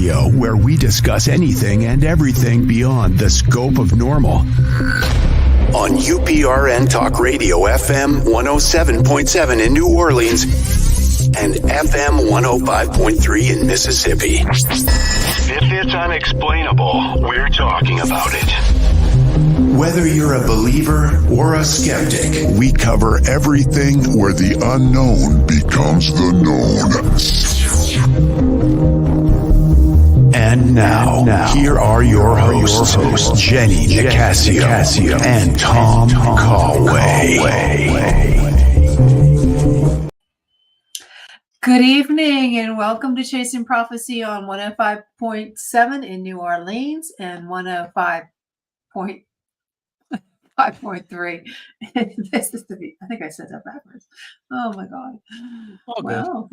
Radio, where we discuss anything and everything beyond the scope of normal. On UPRN Talk Radio FM 107.7 in New Orleans and FM 105.3 in Mississippi. If it's unexplainable, we're talking about it. Whether you're a believer or a skeptic, we cover everything where the unknown becomes the known. And now, here are your hosts, Jenny Nicasio and Tom Callway. Good evening and welcome to Chasing Prophecy on 105.7 in New Orleans and 105.5.3. I think I said that backwards. Oh my God. All well,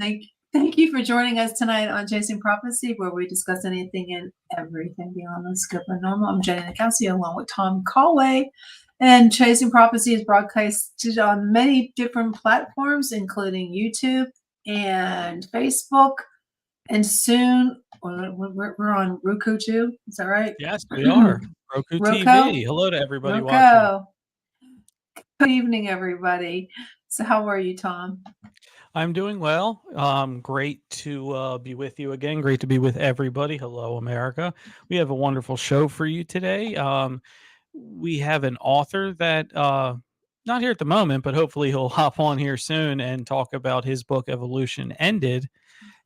thank you for joining us tonight on Chasing Prophecy, where we discuss anything and everything beyond the scope of normal. I'm Jenny Nicasio along with Tom Callway. And Chasing Prophecy is broadcasted on many different platforms, including YouTube and Facebook. And soon we're on Roku too. Is that right? Yes, we are. Roku TV. Hello to everybody watching. Good evening, everybody. So how are you, Tom? I'm doing well. Great to be with you again. Great to be with everybody. Hello, America. We have a wonderful show for you today. We have an author that not here at the moment, but hopefully he'll hop on here soon and talk about his book, Evolution Ended,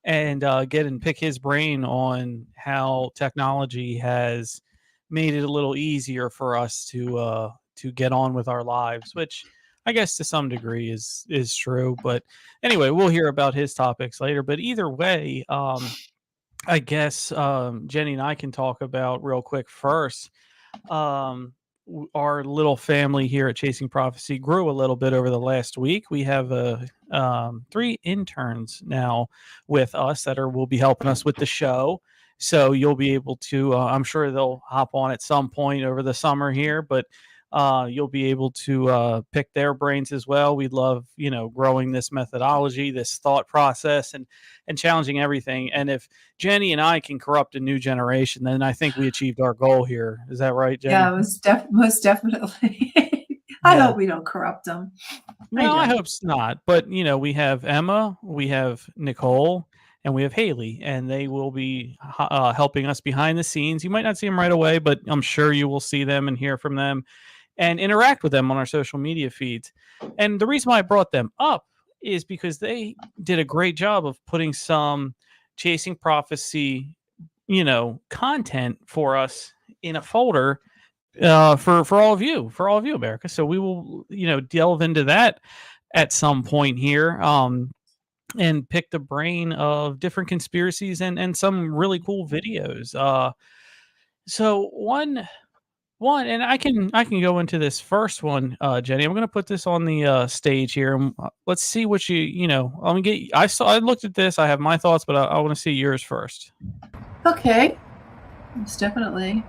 and get and pick his brain on how technology has made it a little easier for us to get on with our lives, which I guess to some degree is true. But anyway, we'll hear about his topics later. But either way, I guess Jenny and I can talk about real quick first. Our little family here at Chasing Prophecy grew a little bit over the last week. We have 3 interns now with us that will be helping us with the show. So you'll be able to, I'm sure they'll hop on at some point over the summer here, but you'll be able to pick their brains as well. We love, growing this methodology, this thought process, and challenging everything. And if Jenny and I can corrupt a new generation, then I think we achieved our goal here. Is that right, Jenny? Yeah, it was most definitely. I hope we don't corrupt them. No, I hope not. But, we have Emma, we have Nicole, and we have Haley, and they will be helping us behind the scenes. You might not see them right away, but I'm sure you will see them and hear from them and interact with them on our social media feeds. And the reason why I brought them up is because they did a great job of putting some Chasing Prophecy, content for us in a folder for all of you, America. So we will, delve into that at some point here. And pick the brain of different conspiracies and some really cool videos. So one, and I can go into this first one, Jenny. I'm going to put this on the stage here, and let's see what let me get. I looked at this. I have my thoughts, but I want to see yours first. Okay, it's definitely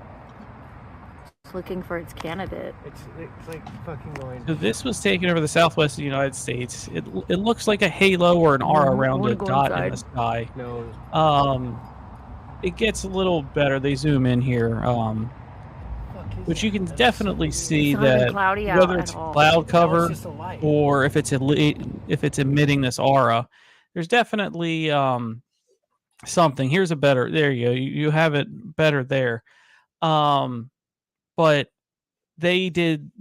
looking for its candidate. It's like fucking going. So this was taken over the southwest of the United States. It looks like a halo or an aura around a dot in the sky. No. It gets a little better. They zoom in here, which you can definitely see that whether it's cloud cover or if it's emitting this aura, there's definitely something. Here's a better. There you go. You have it better there. But they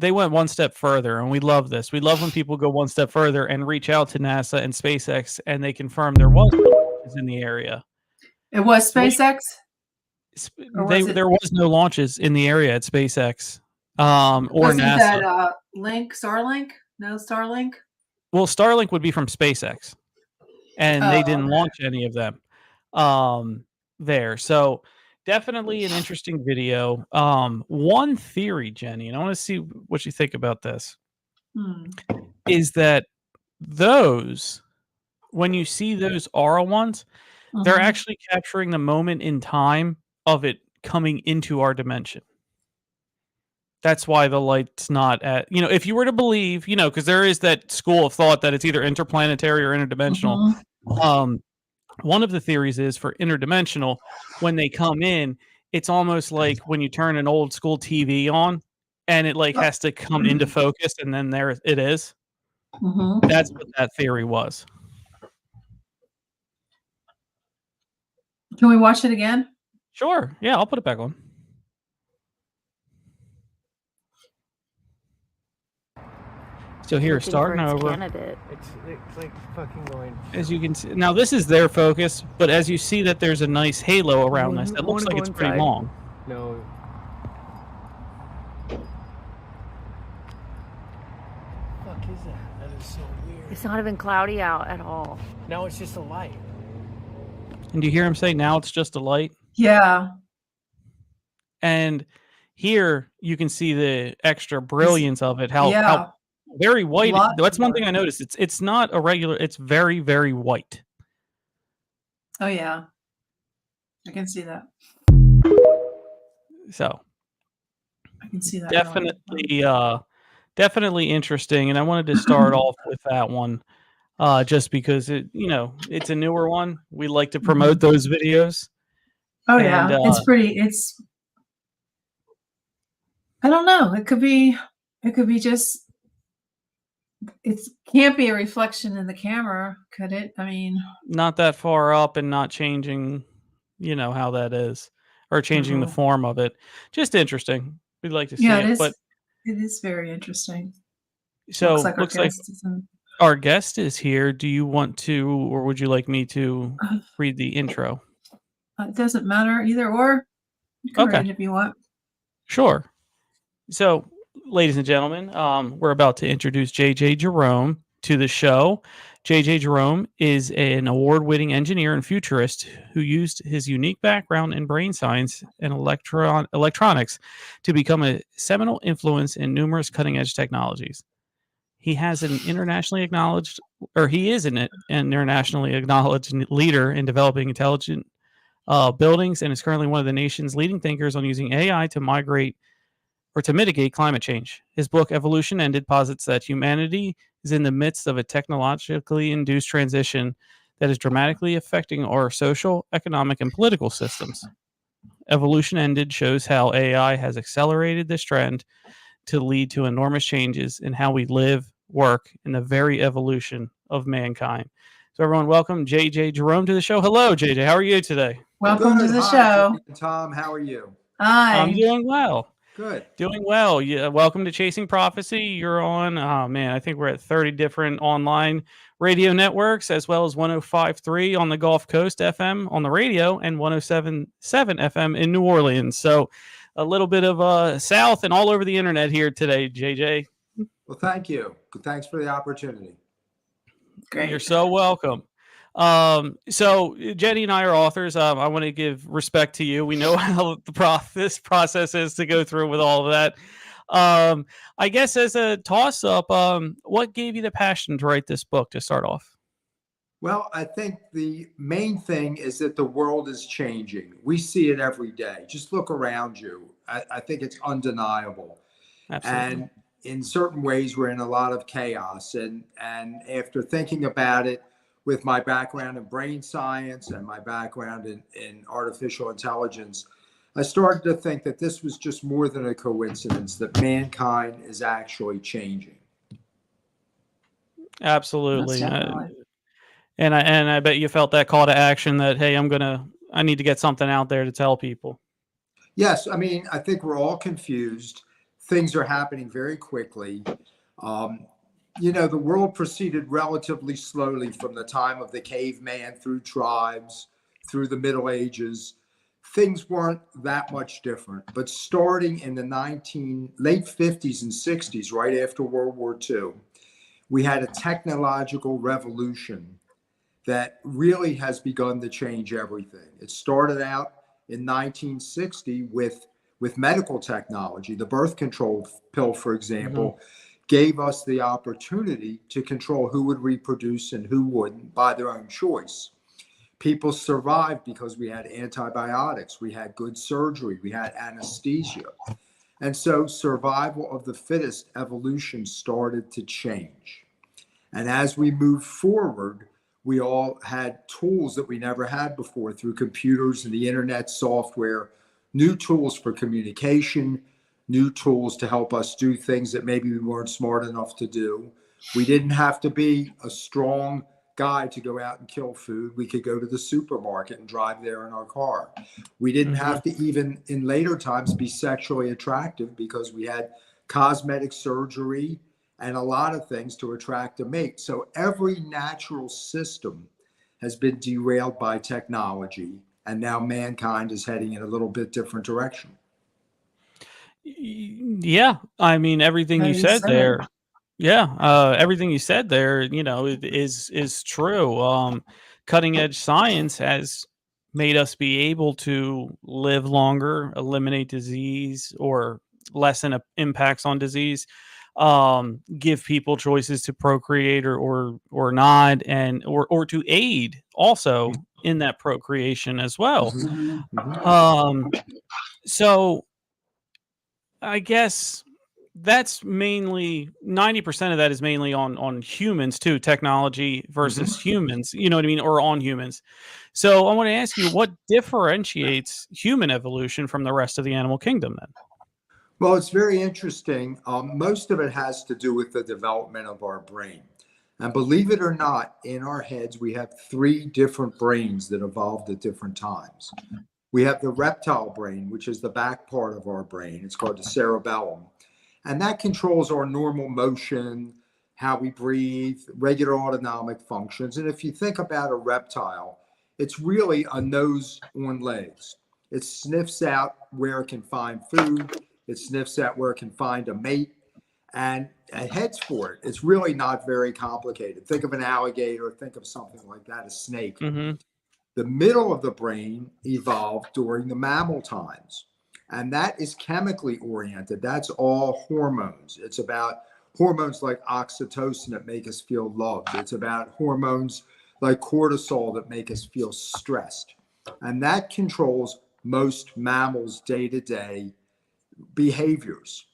went one step further, and we love this. We love when people go one step further and reach out to NASA and SpaceX, and they confirm there was launches in the area. It was SpaceX? There was no launches in the area at SpaceX or Wasn't NASA. That Starlink? No Starlink? Well, Starlink would be from SpaceX, and they didn't launch any of them there. So definitely an interesting video. One theory, Jenny, and I want to see what you think about this, is that when you see those aura ones, they're actually capturing the moment in time of it coming into our dimension. That's why the light's not at, if you were to believe, because there is that school of thought that it's either interplanetary or interdimensional. One of the theories is for interdimensional, when they come in, it's almost like when you turn an old school TV on and it like has to come into focus and then there it is. Mm-hmm. That's what that theory was. Can we watch it again? Sure. Yeah, I'll put it back on. So here, Looking starting for its over. candidate. It's like fucking going. As you can see, now this is their focus, but as you see that there's a nice halo around this, I it looks wanna like go it's pretty inside. long. No. Fuck is that? That is so weird. It's not even cloudy out at all. Now it's just a light. And do you hear him say, now it's just a light? Yeah. And here you can see the extra brilliance of it, how Yeah. very white. Lot That's one more. thing I noticed. It's not a regular, it's very, very white. Oh yeah. I can see that. So I can see that. definitely interesting. And I wanted to start off with that one. Just because it's a newer one. We like to promote those videos. Oh And, yeah. It's I don't know. It could be just it can't be a reflection in the camera, could it? I mean, not that far up and not changing, how that is, or changing the form of it. Just interesting. We'd like to see yeah, it. But it is very interesting. so Looks like our guest is in. Our guest is here. Do you want to, or would you like me to read the intro? It doesn't matter either or. You can read it if you want. Sure. So, ladies and gentlemen, we're about to introduce JJ Jerome to the show. JJ Jerome is an award-winning engineer and futurist who used his unique background in brain science and electronics to become a seminal influence in numerous cutting-edge technologies. He is an internationally acknowledged leader in developing intelligent buildings, and is currently one of the nation's leading thinkers on using AI to mitigate climate change. His book, Evolution Ended, posits that humanity is in the midst of a technologically induced transition that is dramatically affecting our social, economic, and political systems. Evolution Ended shows how AI has accelerated this trend to lead to enormous changes in how we live, work, in the very evolution of mankind. So everyone, welcome JJ Jerome to the show. Hello, JJ. How are you today? Welcome to the Hi, show. Tom. How are you? Hi. I'm doing well. Good. Doing well. Yeah, welcome to Chasing Prophecy. You're on, oh man, I think we're at 30 different online radio networks, as well as 105.3 on the Gulf Coast FM on the radio, and 107.7 FM in New Orleans. So a little bit of South and all over the internet here today, JJ. Well, thank you. Thanks for the opportunity. Great. You're so welcome. So Jenny and I are authors. I want to give respect to you. We know how this process is to go through with all of that. I guess as a toss-up, what gave you the passion to write this book to start off? Well, I think the main thing is that the world is changing. We see it every day. Just look around you. I think it's undeniable. Absolutely. And in certain ways, we're in a lot of chaos. And after thinking about it, with my background in brain science and my background in artificial intelligence, I started to think that this was just more than a coincidence, that mankind is actually changing. Absolutely. And I bet you felt that call to action that, hey, I need to get something out there to tell people. Yes. I mean, I think we're all confused. Things are happening very quickly. The world proceeded relatively slowly from the time of the caveman through tribes, through the Middle Ages. Things weren't that much different. But starting in the late 50s and 60s, right after World War II, we had a technological revolution that really has begun to change everything. It started out in 1960 with medical technology. The birth control pill, for example, gave us the opportunity to control who would reproduce and who wouldn't by their own choice. People survived because we had antibiotics, we had good surgery, we had anesthesia. And so survival of the fittest evolution started to change. And as we moved forward, We all had tools that we never had before through computers and the internet, software, new tools for communication, new tools to help us do things that maybe we weren't smart enough to do. We didn't have to be a strong guy to go out and kill food. We could go to the supermarket and drive there in our car. We didn't have to even in later times be sexually attractive because we had cosmetic surgery and a lot of things to attract a mate. So every natural system has been derailed by technology, and now mankind is heading in a little bit different direction. Yeah, I mean everything you said there. Yeah, everything you said there, is true. Cutting edge science has made us be able to live longer, eliminate disease, or lessen impacts on disease. Give people choices to procreate or not, and or to aid also in that procreation as well. So I guess that's mainly 90% of that is mainly on humans too, technology versus humans, you know what I mean, or on humans. So I want to ask you, what differentiates human evolution from the rest of the animal kingdom then? Well, it's very interesting. Most of it has to do with the development of our brain. And believe it or not, in our heads, we have 3 different brains that evolved at different times. We have the reptile brain, which is the back part of our brain. It's called the cerebellum. And that controls our normal motion, how we breathe, regular autonomic functions. And if you think about a reptile, it's really a nose on legs. It sniffs out where it can find food. It sniffs out where it can find a mate, and it heads for it. It's really not very complicated. Think of an alligator, think of something like that, a snake. The middle of the brain evolved during the mammal times, and that is chemically oriented. That's all hormones. It's about hormones like oxytocin that make us feel loved. It's about hormones like cortisol that make us feel stressed. And that controls most mammals' day-to-day behaviors.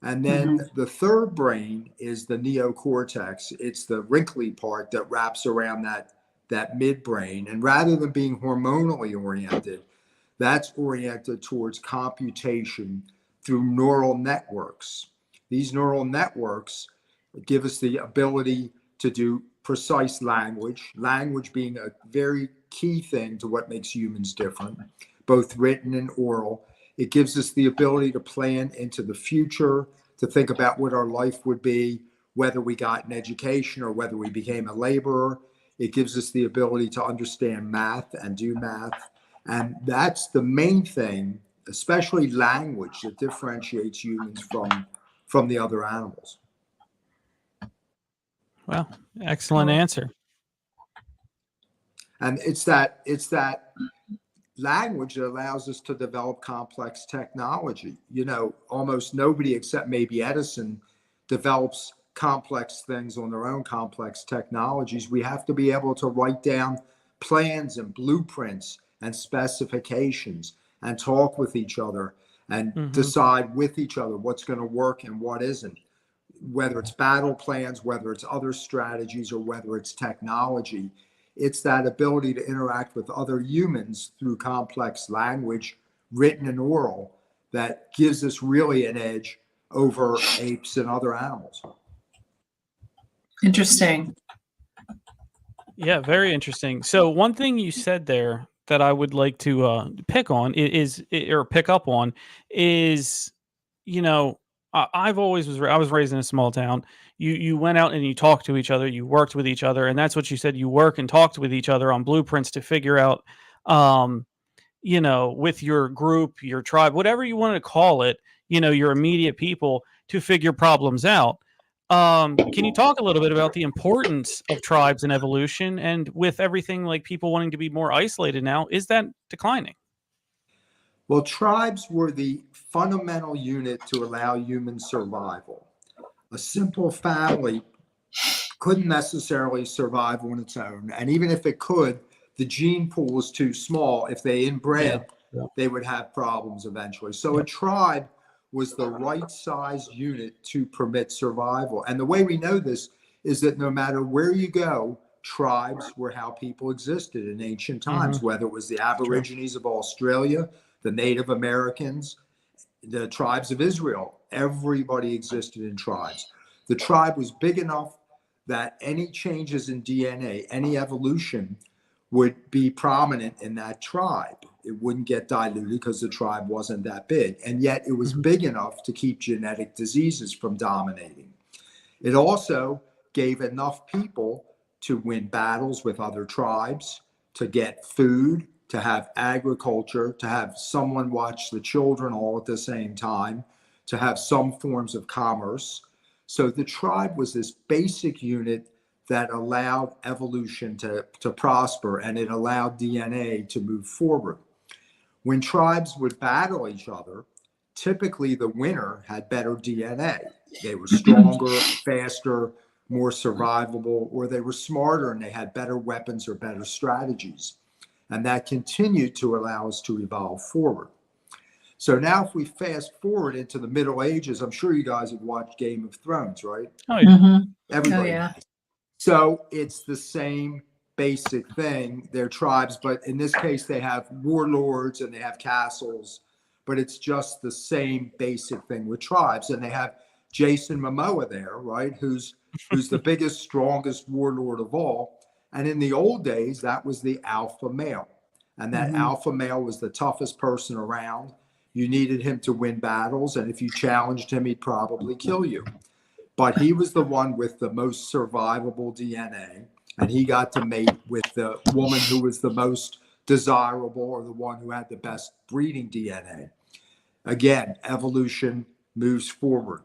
And then the third brain is the neocortex. It's the wrinkly part that wraps around that midbrain. And rather than being hormonally oriented, that's oriented towards computation through neural networks. These neural networks give us the ability to do precise language being a very key thing to what makes humans different, both written and oral. It gives us the ability to plan into the future, to think about what our life would be, whether we got an education or whether we became a laborer. It gives us the ability to understand math and do math. And that's the main thing, especially language, that differentiates humans from the other animals. Well, excellent answer. And it's that language that allows us to develop complex technology. Almost nobody except maybe Edison develops complex things on their own, complex technologies. We have to be able to write down plans and blueprints and specifications and talk with each other and decide with each other what's going to work and what isn't, whether it's battle plans, whether it's other strategies, or whether it's technology. It's that ability to interact with other humans through complex language, written and oral, that gives us really an edge over apes and other animals. Interesting. Yeah, very interesting. So one thing you said there that I would like to pick up on is, I was raised in a small town. You went out and you talked to each other, you worked with each other, and that's what you said. You work and talked with each other on blueprints to figure out, with your group, your tribe, whatever you want to call it, your immediate people, to figure problems out. Can you talk a little bit about the importance of tribes in evolution, and with everything like people wanting to be more isolated now, is that declining? Well, tribes were the fundamental unit to allow human survival. A simple family couldn't necessarily survive on its own. And even if it could, the gene pool was too small. If they inbred, they would have problems eventually. So a tribe was the right size unit to permit survival. And the way we know this is that no matter where you go, tribes were how people existed in ancient times, whether it was the Aborigines of Australia, the Native Americans, the tribes of Israel. Everybody existed in tribes. The tribe was big enough that any changes in DNA, any evolution would be prominent in that tribe. It wouldn't get diluted because the tribe wasn't that big. And yet it was big enough to keep genetic diseases from dominating. It also gave enough people to win battles with other tribes, to get food, to have agriculture, to have someone watch the children all at the same time, to have some forms of commerce. So the tribe was this basic unit that allowed evolution to prosper, and it allowed DNA to move forward. When tribes would battle each other, typically the winner had better DNA. They were stronger, faster, more survivable, or they were smarter and they had better weapons or better strategies. And that continued to allow us to evolve forward. So now if we fast forward into the Middle Ages, I'm sure you guys have watched Game of Thrones, right? Oh, yeah. Everybody Oh, yeah. has. So it's the same basic thing. They're tribes, but in this case, they have warlords and they have castles, but it's just the same basic thing with tribes. And they have Jason Momoa there, right? Who's the biggest, strongest warlord of all. And in the old days, that was the alpha male. And that alpha male was the toughest person around. You needed him to win battles. And if you challenged him, he'd probably kill you. But he was the one with the most survivable DNA. And he got to mate with the woman who was the most desirable, or the one who had the best breeding DNA. Again, evolution moves forward.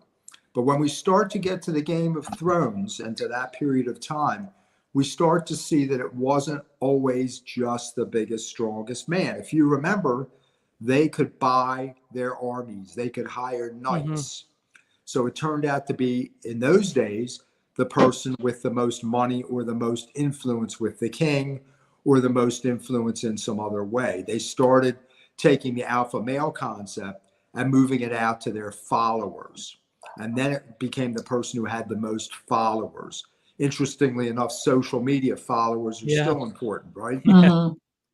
But when we start to get to the Game of Thrones and to that period of time, we start to see that it wasn't always just the biggest, strongest man. If you remember, they could buy their armies. They could hire knights. So it turned out to be, in those days, the person with the most money or the most influence with the king or the most influence in some other way. They started taking the alpha male concept and moving it out to their followers. And then it became the person who had the most followers. Interestingly enough, social media followers are still important, right?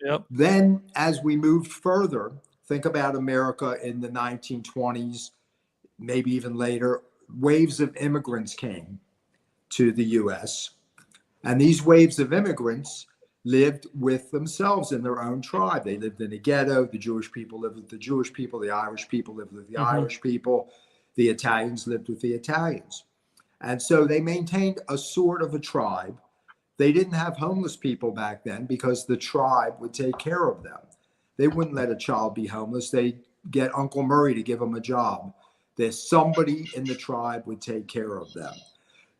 Yep. Then as we moved further, think about America in the 1920s, maybe even later, waves of immigrants came to the US. And these waves of immigrants lived with themselves in their own tribe. They lived in a ghetto. The Jewish people lived with the Jewish people. The Irish people lived with the Irish people. The Italians lived with the Italians. And so they maintained a sort of a tribe. They didn't have homeless people back then because the tribe would take care of them. They wouldn't let a child be homeless. They'd get Uncle Murray to give them a job. There's somebody in the tribe would take care of them.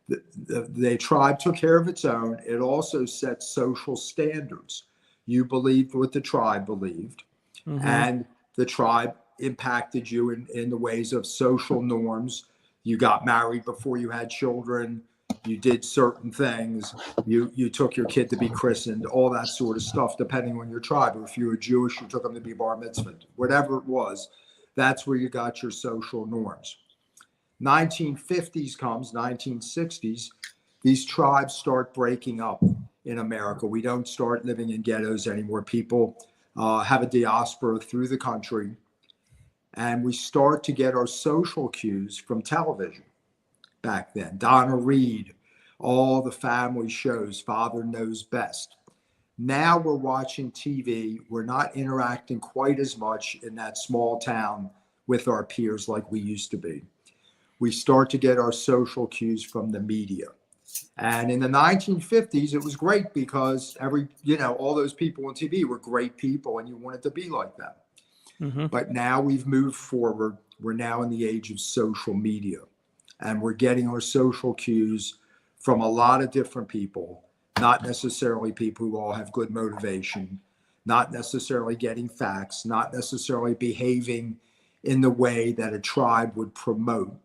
The tribe took care of its own. It also set social standards. You believed what the tribe believed, and the tribe impacted you in the ways of social norms. You got married before you had children. You did certain things. You took your kid to be christened, all that sort of stuff, depending on your tribe. Or if you were Jewish, you took them to be bar mitzvah. Whatever it was, that's where you got your social norms. 1950s comes, 1960s, these tribes start breaking up in America. We don't start living in ghettos anymore. People have a diaspora through the country. And we start to get our social cues from television back then. Donna Reed, all the family shows, Father Knows Best. Now we're watching TV. We're not interacting quite as much in that small town with our peers like we used to be. We start to get our social cues from the media. And in the 1950s, it was great because all those people on TV were great people and you wanted to be like them. But now we've moved forward. We're now in the age of social media, and we're getting our social cues from a lot of different people, not necessarily people who all have good motivation, not necessarily getting facts, not necessarily behaving in the way that a tribe would promote.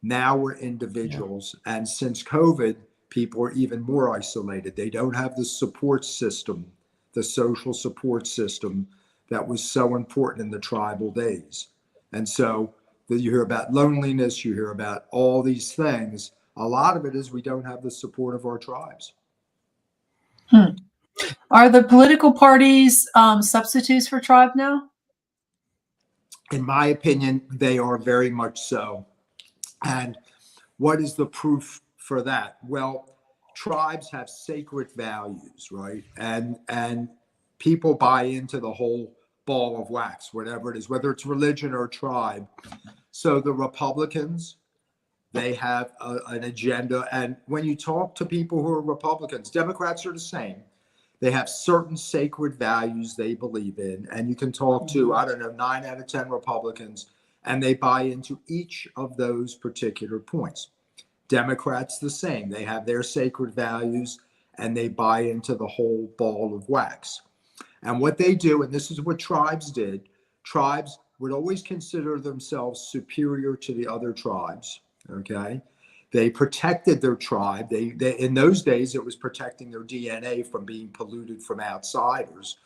Now we're individuals. And since COVID, people are even more isolated. They don't have the support system, the social support system that was so important in the tribal days. And so you hear about loneliness, you hear about all these things. A lot of it is we don't have the support of our tribes. Are the political parties substitutes for tribe now? In my opinion, they are very much so. And what is the proof for that? Well, tribes have sacred values, right? And people buy into the whole ball of wax, whatever it is, whether it's religion or tribe. So the Republicans, they have an agenda. And when you talk to people who are Republicans, Democrats are the same. They have certain sacred values they believe in. And you can talk to, I don't know, 9 out of 10 Republicans, and they buy into each of those particular points. Democrats, the same. They have their sacred values, and they buy into the whole ball of wax. And what they do, and this is what tribes did, tribes would always consider themselves superior to the other tribes, okay? They protected their tribe. They in those days, it was protecting their DNA from being polluted from outsiders.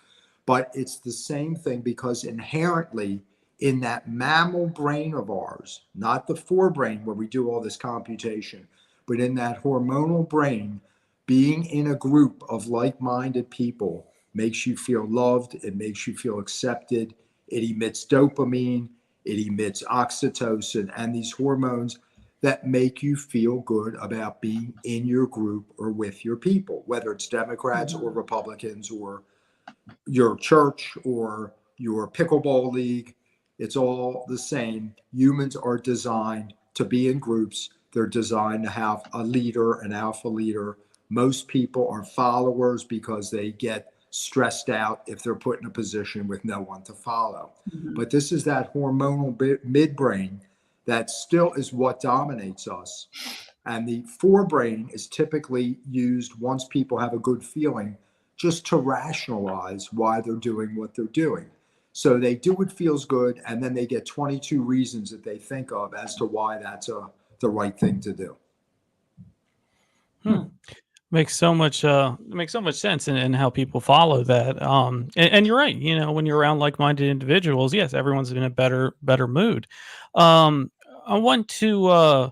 But it's the same thing, because inherently in that mammal brain of ours, not the forebrain where we do all this computation, but in that hormonal brain, being in a group of like-minded people makes you feel loved. It makes you feel accepted. It emits dopamine. It emits oxytocin and these hormones that make you feel good about being in your group or with your people, whether it's Democrats or Republicans or your church or your pickleball league. It's all the same. Humans are designed to be in groups. They're designed to have a leader, an alpha leader. Most people are followers because they get stressed out if they're put in a position with no one to follow. But this is that hormonal midbrain that still is what dominates us. And the forebrain is typically used once people have a good feeling just to rationalize why they're doing what they're doing. So they do what feels good, and then they get 22 reasons that they think of as to why that's the right thing to do. Makes so much sense in how people follow that. And you're right. You know, when you're around like-minded individuals, yes, everyone's in a better mood. I want to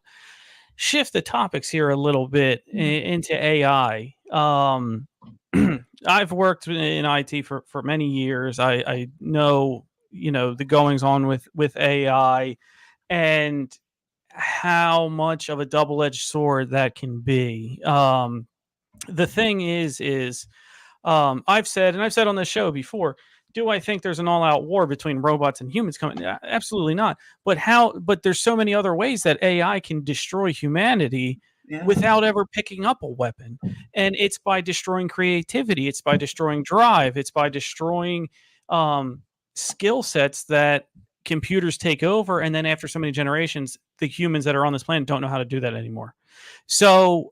shift the topics here a little bit into AI. I've worked in IT for many years. I know, you know, the goings on with AI and how much of a double-edged sword that can be. The thing is I've said on this show before, do I think there's an all-out war between robots and humans coming? Absolutely not. But there's so many other ways that AI can destroy humanity without ever picking up a weapon. And it's by destroying creativity. It's by destroying drive. It's by destroying skill sets that computers take over. And then after so many generations, the humans that are on this planet don't know how to do that anymore. So,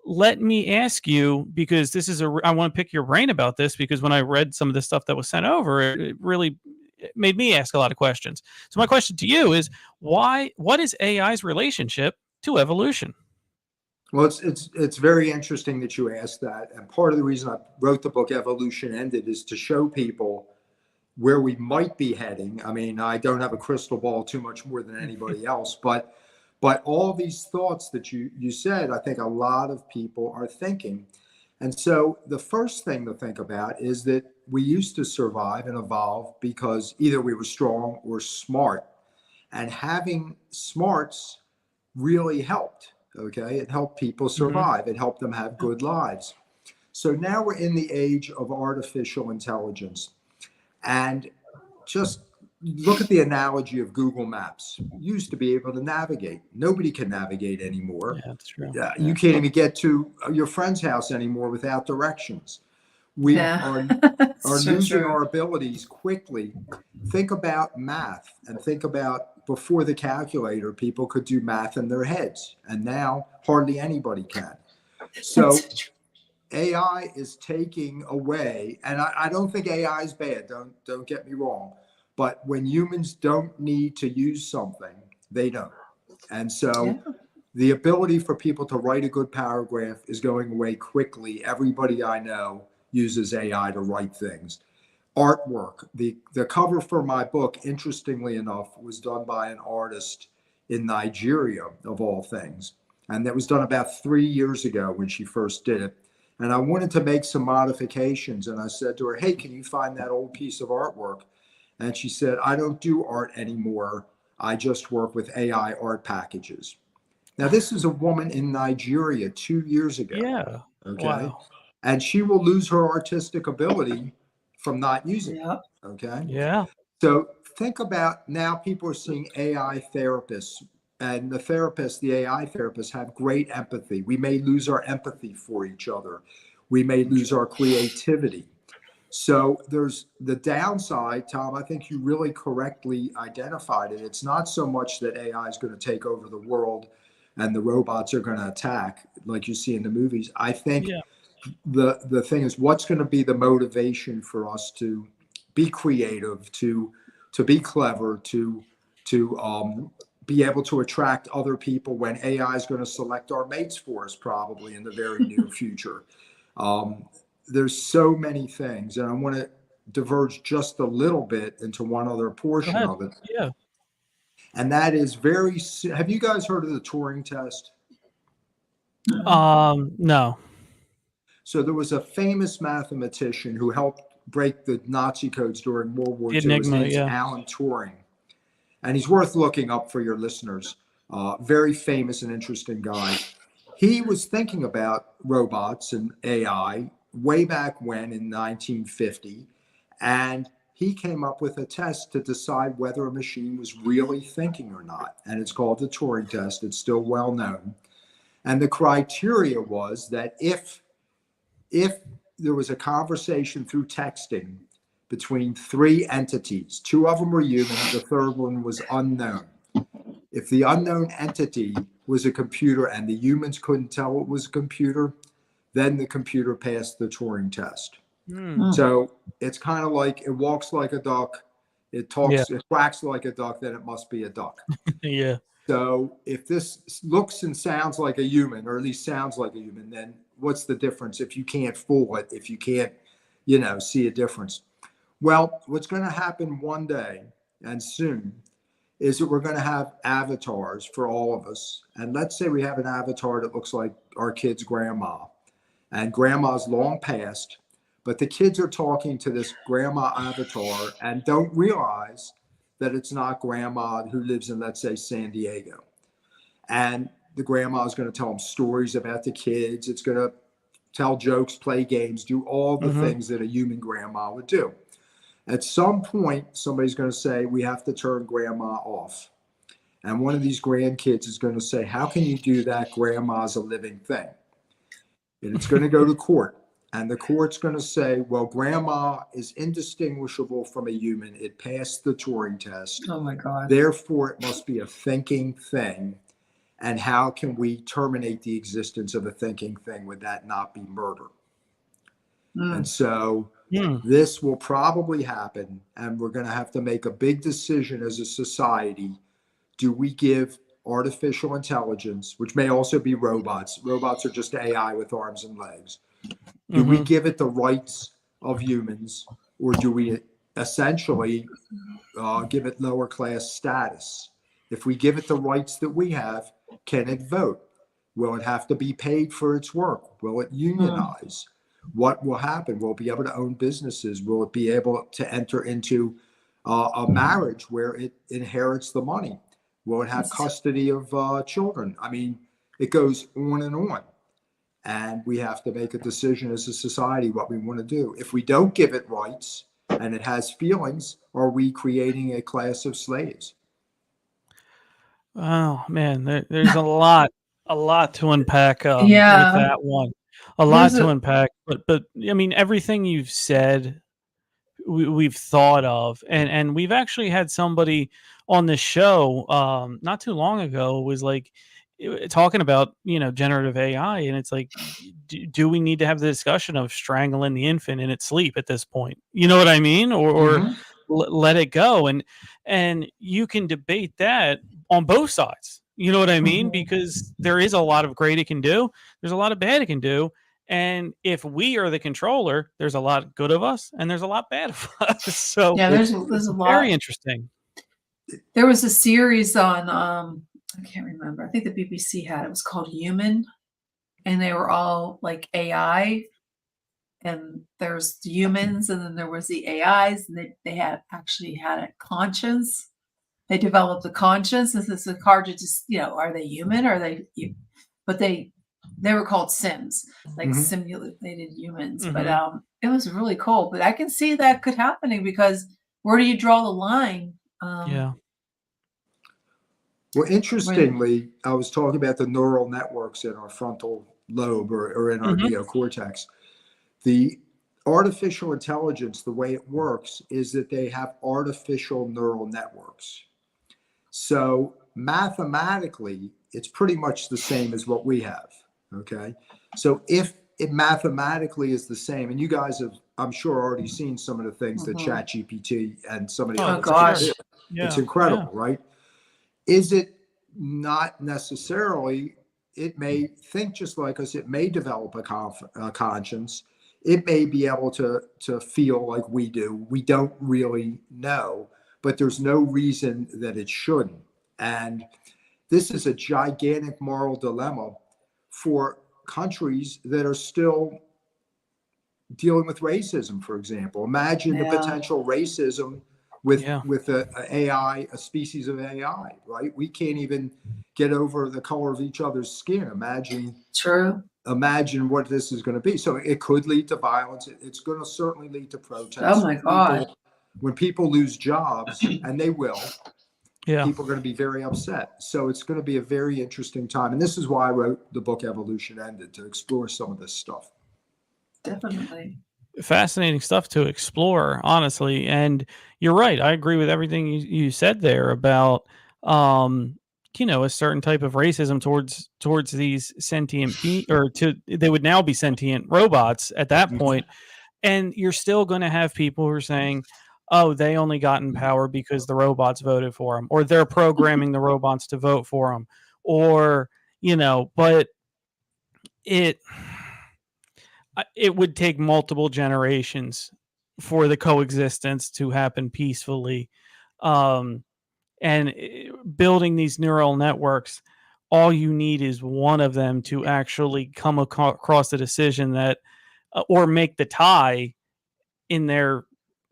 let me ask you, because I want to pick your brain about this, because when I read some of the stuff that was sent over, it really made me ask a lot of questions. So my question to you is, what is AI's relationship to evolution? Well, it's very interesting that you asked that. And part of the reason I wrote the book Evolution Ended is to show people where we might be heading. I mean, I don't have a crystal ball too much more than anybody else, but all these thoughts that you said, I think a lot of people are thinking. And so the first thing to think about is that we used to survive and evolve because either we were strong or smart. And having smarts really helped, okay? It helped people survive. It helped them have good lives. So now we're in the age of artificial intelligence. And just look at the analogy of Google Maps. You used to be able to navigate. Nobody can navigate anymore. Yeah, that's true. You can't even get to your friend's house anymore without directions. We are losing our abilities quickly. Think about math and think about before the calculator, people could do math in their heads. And now hardly anybody can. So AI is taking away, and I don't think AI is bad. Don't get me wrong. But when humans don't need to use something, they don't. And so the ability for people to write a good paragraph is going away quickly. Everybody I know uses AI to write things. Artwork. The cover for my book, interestingly enough, was done by an artist in Nigeria, of all things. And that was done about 3 years ago when she first did it. And I wanted to make some modifications. And I said to her, hey, can you find that old piece of artwork? And she said, I don't do art anymore. I just work with AI art packages. Now, this is a woman in Nigeria 2 years ago. Yeah. Okay. Wow. And she will lose her artistic ability from not using it. Yep. Okay. Yeah. So think about now people are seeing AI therapists, and the AI therapists have great empathy. We may lose our empathy for each other. We may lose our creativity. So there's the downside, Tom. I think you really correctly identified it. It's not so much that AI is going to take over the world and the robots are going to attack like you see in the movies. I think the thing is, what's going to be the motivation for us to be creative, to be clever, to be able to attract other people when AI is going to select our mates for us probably in the very near future. There's so many things, and I want to diverge just a little bit into one other portion of it. Yeah. And that is have you guys heard of the Turing test? No. So there was a famous mathematician who helped break the Nazi codes during World War II. His name's Alan Turing. And he's worth looking up for your listeners. Very famous and interesting guy. He was thinking about robots and AI way back when in 1950. And he came up with a test to decide whether a machine was really thinking or not. And it's called the Turing test. It's still well known. And the criteria was that if there was a conversation through texting between three entities, two of them were human, the third one was unknown. If the unknown entity was a computer and the humans couldn't tell it was a computer, then the computer passed the Turing test. So it's kind of like it walks like a duck, it talks, it quacks like a duck, then it must be a duck. Yeah. So if this looks and sounds like a human, or at least sounds like a human, then what's the difference if you can't fool it, if you can't, see a difference? Well, what's going to happen one day and soon is that we're going to have avatars for all of us. And let's say we have an avatar that looks like our kid's grandma, and grandma's long passed, but the kids are talking to this grandma avatar and don't realize that it's not grandma who lives in, let's say, San Diego. And the grandma is going to tell them stories about the kids. It's going to tell jokes, play games, do all the things that a human grandma would do. At some point, somebody's going to say, we have to turn grandma off. And one of these grandkids is going to say, how can you do that? Grandma's a living thing. And it's going to go to court. And the court's going to say, well, grandma is indistinguishable from a human. It passed the Turing test. Oh, my God. Therefore, it must be a thinking thing. And how can we terminate the existence of a thinking thing? Would that not be murder? And so this will probably happen. And we're going to have to make a big decision as a society. Do we give artificial intelligence, which may also be robots? Robots are just AI with arms and legs. Do we give it the rights of humans, or do we essentially give it lower class status? If we give it the rights that we have, can it vote? Will it have to be paid for its work? Will it unionize? What will happen? Will it be able to own businesses? Will it be able to enter into a marriage where it inherits the money? Will it have custody of children? I mean, it goes on and on. And we have to make a decision as a society what we want to do. If we don't give it rights and it has feelings, are we creating a class of slaves? Oh man, there's a lot to unpack with Yeah. that one. A lot to unpack, but I mean, everything you've said, we've thought of, and we've actually had somebody on the show not too long ago was like talking about generative AI, and it's like, do we need to have the discussion of strangling the infant in its sleep at this point? You know what I mean? Or let it go, and you can debate that on both sides. You know what I mean? Because there is a lot of great it can do. There's a lot of bad it can do. And if we are the controller, there's a lot good of us and there's a lot bad of us. So yeah, there's a lot. Very interesting. There was a series on, I can't remember. I think the BBC had it. It was called Human. and they were all like AI, and there's the humans, and then there was the AIs, and they had actually had a conscience. They developed a conscience. This is hard to just, are they human? Are they? But they were called Sims, like Mhm. simulated humans. But Mhm. it was really cool. But I can see that could happening, because where do you draw the line? Yeah. Well, When interestingly, I was talking about the neural networks in our frontal lobe or in our Mhm. neocortex. The artificial intelligence, the way it works is that they have artificial neural networks. So mathematically, it's pretty much the same as what we have. Okay. So if it mathematically is the same, and you guys have, I'm sure, already seen some of the things that Mhm. ChatGPT and some of the Oh, Oh other for things sure. do. gosh. It's Yeah. Yeah. incredible, right? Is it not necessarily? It may think just like us. It may develop a conscience. It may be able to feel like we do. We don't really know, but there's no reason that it shouldn't. And this is a gigantic moral dilemma for countries that are still dealing with racism, for example. Imagine the Yeah. potential racism with Yeah. a AI, a species of AI, right? We can't even get over the color of each other's skin. True. Imagine what this is going to be. So it could lead to violence. It's going to certainly lead to Oh protests. my God. When people lose jobs, and they will, Yeah. people are going to be very upset. So it's going to be a very interesting time. And this is why I wrote the book Evolution Ended, to explore some of this stuff. Definitely. Fascinating stuff to explore, honestly. And you're right. I agree with everything you said there about, um, a certain type of racism towards these sentient or they would now be sentient robots at that point. And you're still going to have people who are saying, oh, they only got in power because the robots voted for them, or they're programming the robots to vote for them, or, but it it would take multiple generations for the coexistence to happen peacefully. Um, and building these neural networks, all you need is one of them to actually come across a decision that, or make the tie in their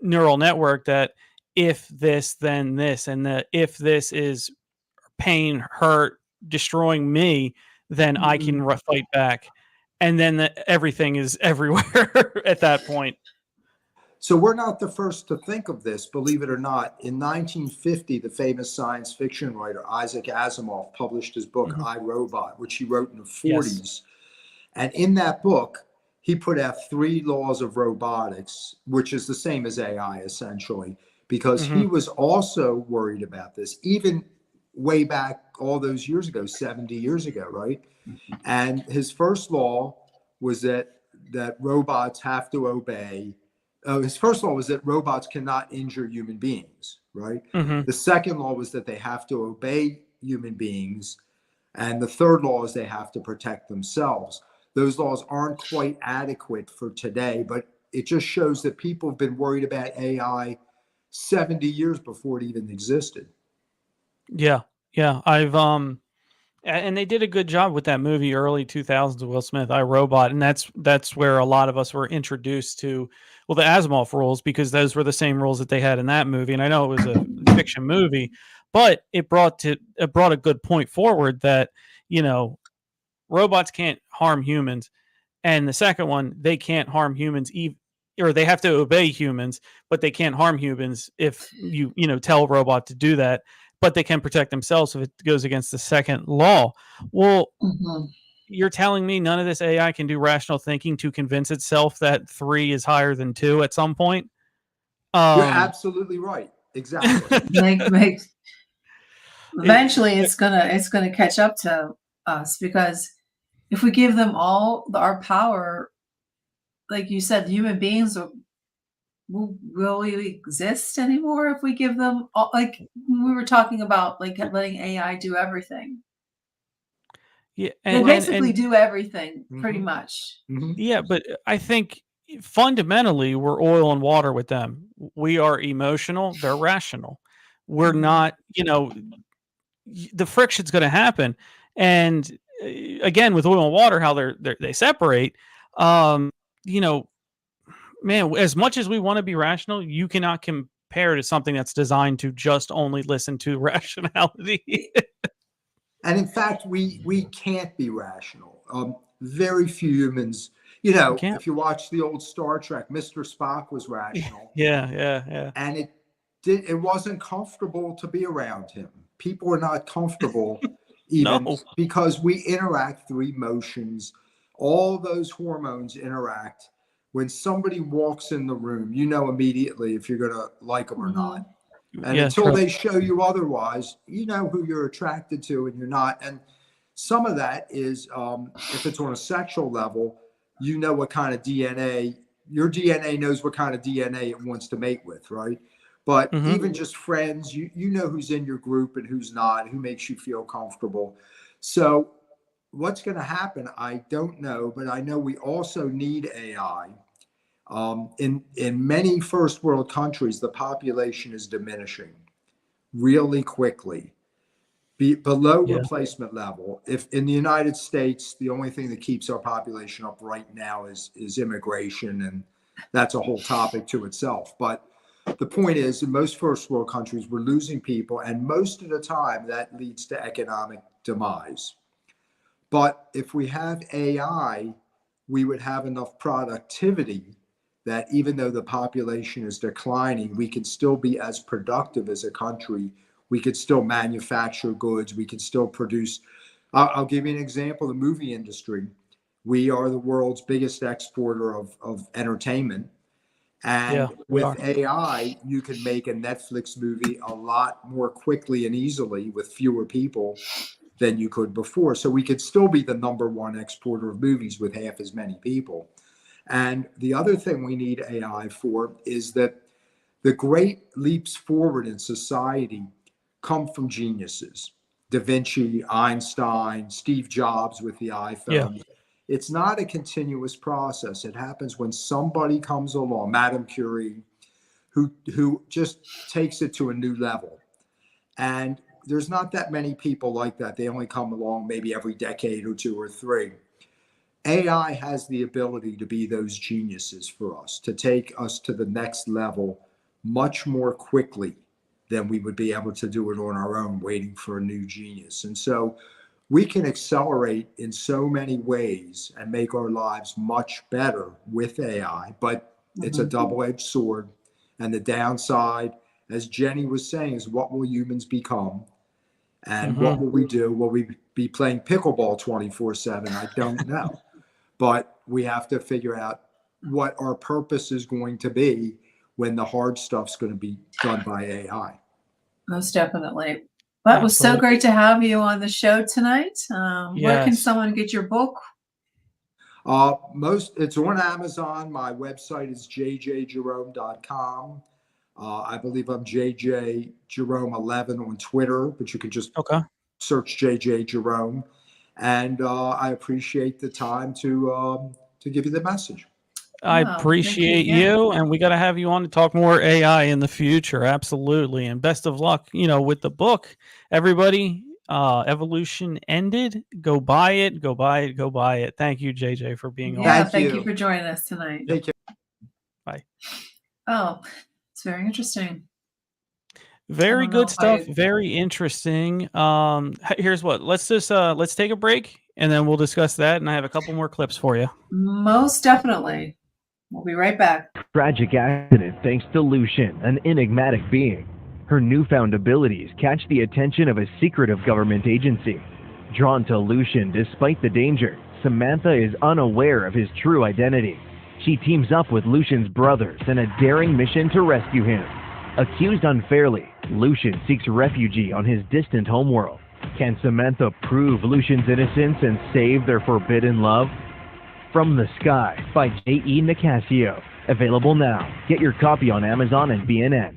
neural network that if this, then this, and that if this is pain, hurt, destroying me, then I can Mhm. fight back. And then everything is everywhere at that point. So we're not the first to think of this, believe it or not. In 1950, the famous science fiction writer Isaac Asimov published his book Mhm. I, Robot, which he wrote in the Yes. 40s. And in that book, he put out 3 laws of robotics, which is the same as AI essentially, because Hmm. he was also worried about this, even way back all those years ago, 70 years ago, right? And his first law was that robots have to obey. His first law was that robots cannot injure human beings, right? Hmm. The second law was that they have to obey human beings, and the third law is they have to protect themselves. Those laws aren't quite adequate for today, but it just shows that people have been worried about AI 70 years before it even existed. Yeah. Yeah. And they did a good job with that movie, early 2000s, Will Smith, I, Robot. And that's where a lot of us were introduced to, well, the Asimov rules, because those were the same rules that they had in that movie. And I know it was a fiction movie, but it brought a good point forward that, you know, robots can't harm humans. And the second one, they can't harm humans, or they have to obey humans, but they can't harm humans if you tell a robot to do that. But they can protect themselves if it goes against the second law. Well, Mhm. you're telling me none of this AI can do rational thinking to convince itself that 3 is higher than 2 at some point? You're Um, absolutely right. Exactly. Make it, eventually it's gonna catch up to us, because if we give them all our power, like you said, human beings will we exist anymore if we give them all, like we were talking about, like letting AI do everything. yeah, They basically and do everything pretty Mm-hmm. much. Mm-hmm. yeah, but I think fundamentally we're oil and water with them. We are emotional, they're rational. We're Mhm. not, the friction's going to happen. And again, with oil and water, how they separate, you know, man, as much as we want to be rational, you cannot compare to something that's designed to just only listen to rationality. And in fact, we can't be rational. Very few humans, you know, if you watch the old Star Trek, Mr. Spock was rational. Yeah. And it wasn't comfortable to be around him. People are not comfortable even because we interact through emotions. All those hormones interact. When somebody walks in the room, you know immediately if you're going to like them or not. And until they show you otherwise, you know who you're attracted to and you're not. And some of that is, if it's on a sexual level, you know what kind of DNA, your DNA knows what kind of DNA it wants to mate with, right? But even just friends, you know who's in your group and who's not, who makes you feel comfortable. So what's going to happen, I don't know, but I know we also need AI. In many first world countries, the population is diminishing really quickly, below replacement level. If in the United States, the only thing that keeps our population up right now is immigration, and that's a whole topic to itself. But the point is, in most first world countries, we're losing people, and most of the time that leads to economic demise. But if we have AI, we would have enough productivity that even though the population is declining, we can still be as productive as a country. We could still manufacture goods. We can still produce. I'll give you an example. The movie industry. We are the world's biggest exporter of entertainment. And with AI, you can make a Netflix movie a lot more quickly and easily with fewer people than you could before. So we could still be the #1 exporter of movies with half as many people. And the other thing we need AI for is that the great leaps forward in society come from geniuses. Da Vinci, Einstein, Steve Jobs with the iPhone. Yeah. It's not a continuous process. It happens when somebody comes along, Madame Curie, who just takes it to a new level. And there's not that many people like that. They only come along maybe every decade or 2 or 3. AI has the ability to be those geniuses for us, to take us to the next level much more quickly than we would be able to do it on our own, waiting for a new genius. And so we can accelerate in so many ways and make our lives much better with AI, but it's a double-edged sword. And the downside, as Jenny was saying, is what will humans become? And what will we do? Will we be playing pickleball 24/7? I don't know. But we have to figure out what our purpose is going to be when the hard stuff's going to be done by AI. Most definitely. Well, it was so great to have you on the show tonight. Where can someone get your book? It's on Amazon. My website is jjjerome.com. I believe I'm JJ Jerome 11 on Twitter, but you can just search JJ Jerome. And I appreciate the time to give you the message. I appreciate you, and we got to have you on to talk more AI in the future. Absolutely. And best of luck, with the book. Everybody, Evolution Ended. Go buy it. Go buy it. Go buy it. Thank you, JJ, for being on. Yeah, thank you for joining us tonight. Thank you. Bye. Oh, it's very interesting. Very good stuff. Very interesting. Here's what. Let's take a break, and then we'll discuss that. And I have a couple more clips for you. Most definitely. We'll be right back. Tragic accident thanks to Lucian, an enigmatic being. Her newfound abilities catch the attention of a secretive government agency. Drawn to Lucian despite the danger, Samantha is unaware of his true identity. She teams up with Lucian's brothers in a daring mission to rescue him. Accused unfairly, Lucian seeks refuge on his distant homeworld. Can Samantha prove Lucian's innocence and save their forbidden love? From the Sky by J.E. Nicasio. Available now. Get your copy on Amazon and BNN.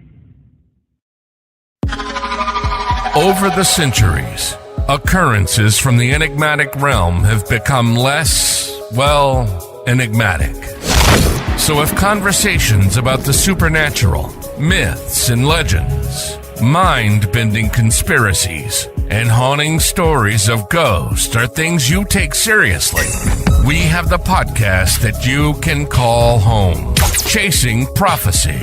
Over the centuries, occurrences from the enigmatic realm have become less, enigmatic. So if conversations about the supernatural, myths and legends, mind-bending conspiracies, and haunting stories of ghosts are things you take seriously, we have the podcast that you can call home. Chasing Prophecy.